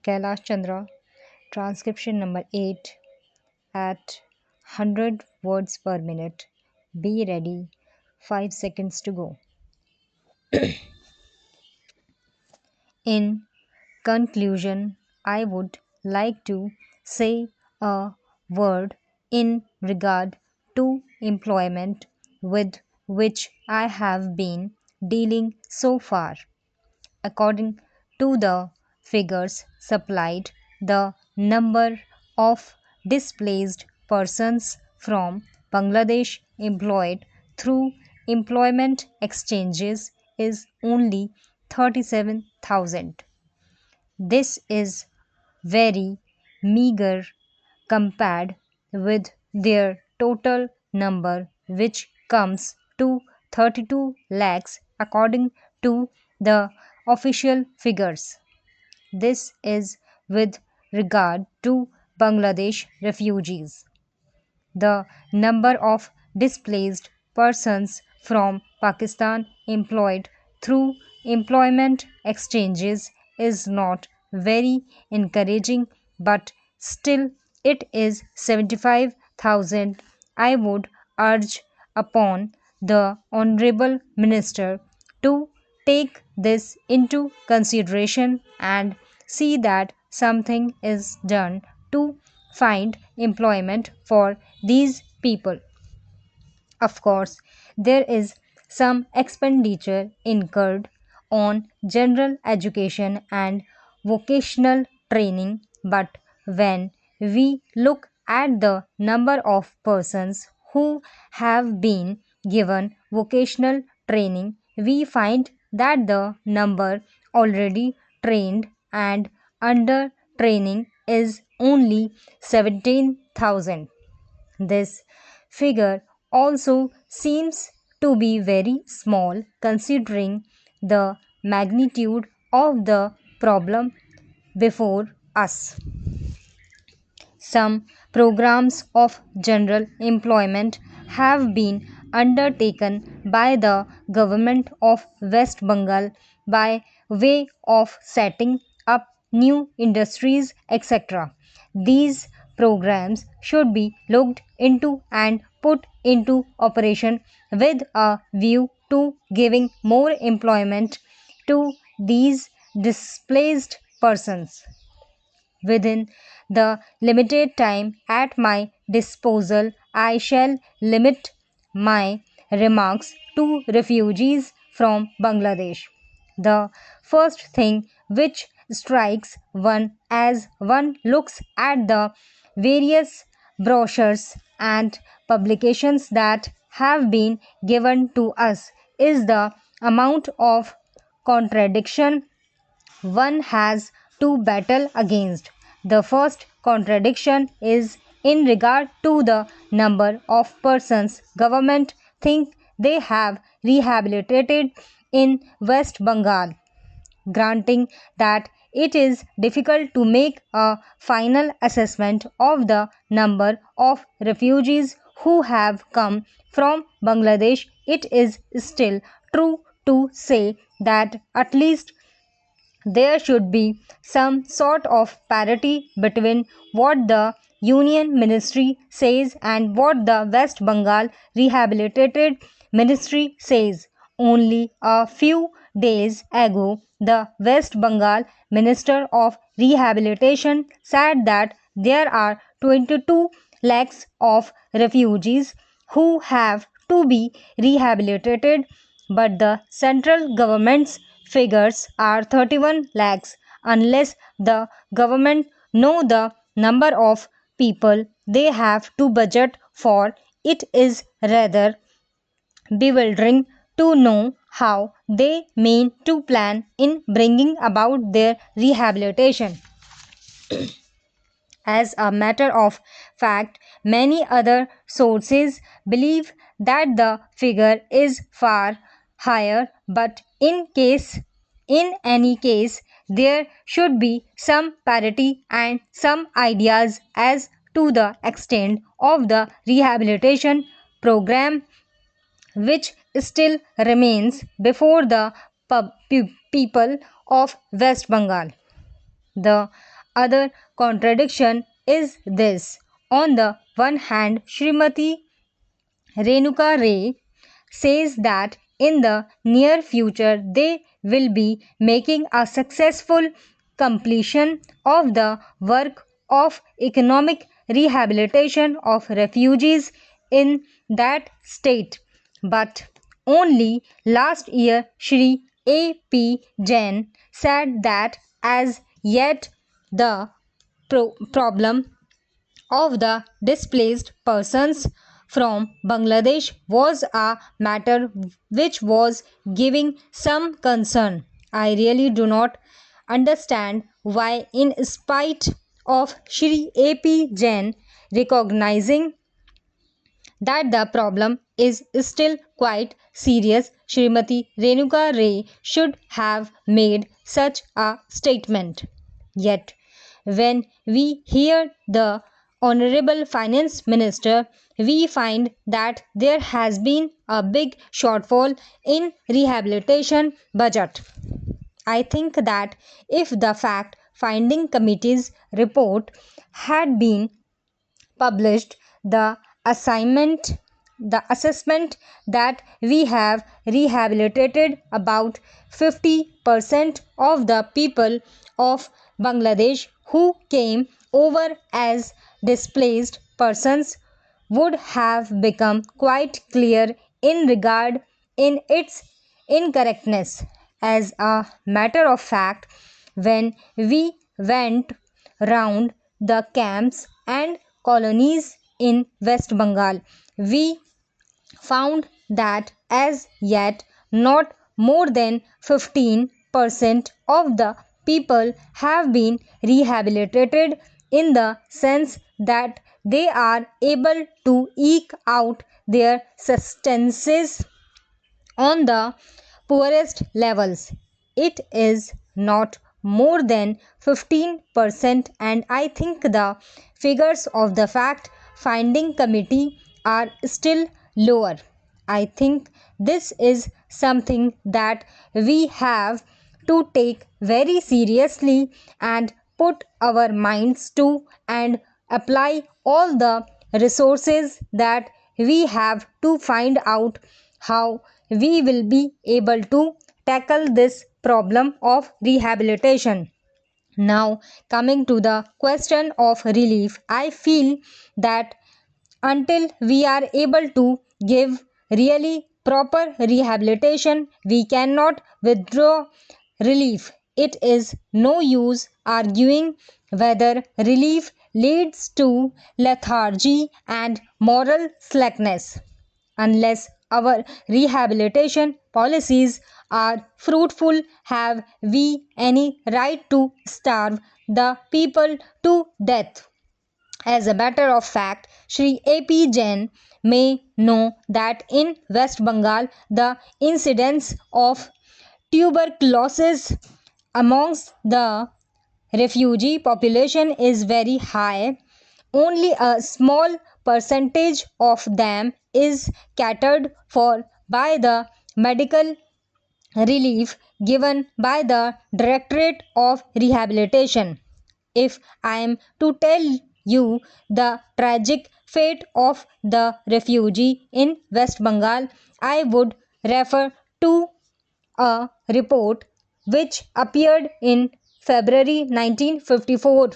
Kailash Chandra, transcription number 8 at 100 words per minute. Be ready, 5 seconds to go. In conclusion, I would like to say a word in regard to employment with which I have been dealing so far. According to the figures supplied, the number of displaced persons from Bangladesh employed through employment exchanges is only 37,000. This is very meager compared with their total number, which comes to 32 lakhs according to the official figures. This is with regard to Bangladesh refugees. The number of displaced persons from Pakistan employed through employment exchanges is not very encouraging, but still it is 75,000. I would urge upon the Honorable Minister to take this into consideration and see that something is done to find employment for these people. Of course, there is some expenditure incurred on general education and vocational training, but when we look at the number of persons who have been given vocational training, we find that the number already trained and under training is only 17,000. This figure also seems to be very small considering the magnitude of the problem before us. Some programs of general employment have been undertaken by the government of West Bengal by way of setting up new industries, etc. These programs should be looked into and put into operation with a view to giving more employment to these displaced persons. Within the limited time at my disposal, I shall limit my remarks to refugees from Bangladesh. The first thing which strikes one as one looks at the various brochures and publications that have been given to us is the amount of contradiction one has to battle against. The first contradiction is in regard to the number of persons government think they have rehabilitated in West Bengal, granting that it is difficult to make a final assessment of the number of refugees who have come from Bangladesh. It is still true to say that at least there should be some sort of parity between what the Union Ministry says and what the West Bengal Rehabilitated Ministry says. Only a few days ago, the West Bengal Minister of Rehabilitation said that there are 22 lakhs of refugees who have to be rehabilitated, but the central government's figures are 31 lakhs. Unless the government know the number of people they have to budget for, it is rather bewildering to know how they mean to plan in bringing about their rehabilitation. As a matter of fact, many other sources believe that the figure is far higher, but in any case, there should be some parity and some ideas as to the extent of the rehabilitation program which still remains before the people of West Bengal. The other contradiction is this. On the one hand, Srimati Renuka Ray says that in the near future they will be making a successful completion of the work of economic rehabilitation of refugees in that state. But only last year Shri A.P. Jain said that as yet the problem of the displaced persons from Bangladesh was a matter which was giving some concern. I really do not understand why, in spite of Shri A.P. Jain recognizing that the problem is still quite serious, Srimati Renuka Ray should have made such a statement. Yet, when we hear the Honorable Finance Minister, we find that there has been a big shortfall in rehabilitation budget. I think that if the fact finding committee's report had been published, the assignment the assessment that we have rehabilitated about 50% of the people of Bangladesh who came over as displaced persons would have become quite clear in regard in its incorrectness. As a matter of fact, when we went round the camps and colonies in West Bengal, we found that as yet not more than 15% of the people have been rehabilitated in the sense that they are able to eke out their sustenance on the poorest levels. It is not more than 15%, and I think the figures of the fact finding committee are still lower. I think this is something that we have to take very seriously and put our minds to and apply all the resources that we have to find out how we will be able to tackle this problem of rehabilitation. Now, coming to the question of relief, I feel that until we are able to give really proper rehabilitation, we cannot withdraw relief. It is no use arguing whether relief leads to lethargy and moral slackness. Unless our rehabilitation policies are fruitful, have we any right to starve the people to death? As a matter of fact, Sri A.P. Jain may know that in West Bengal the incidence of tuberculosis amongst the refugee population is very high. Only a small percentage of them is catered for by the medical relief given by the Directorate of Rehabilitation. If I am to tell you the tragic fate of the refugee in West Bengal, I would refer to a report which appeared in February 1954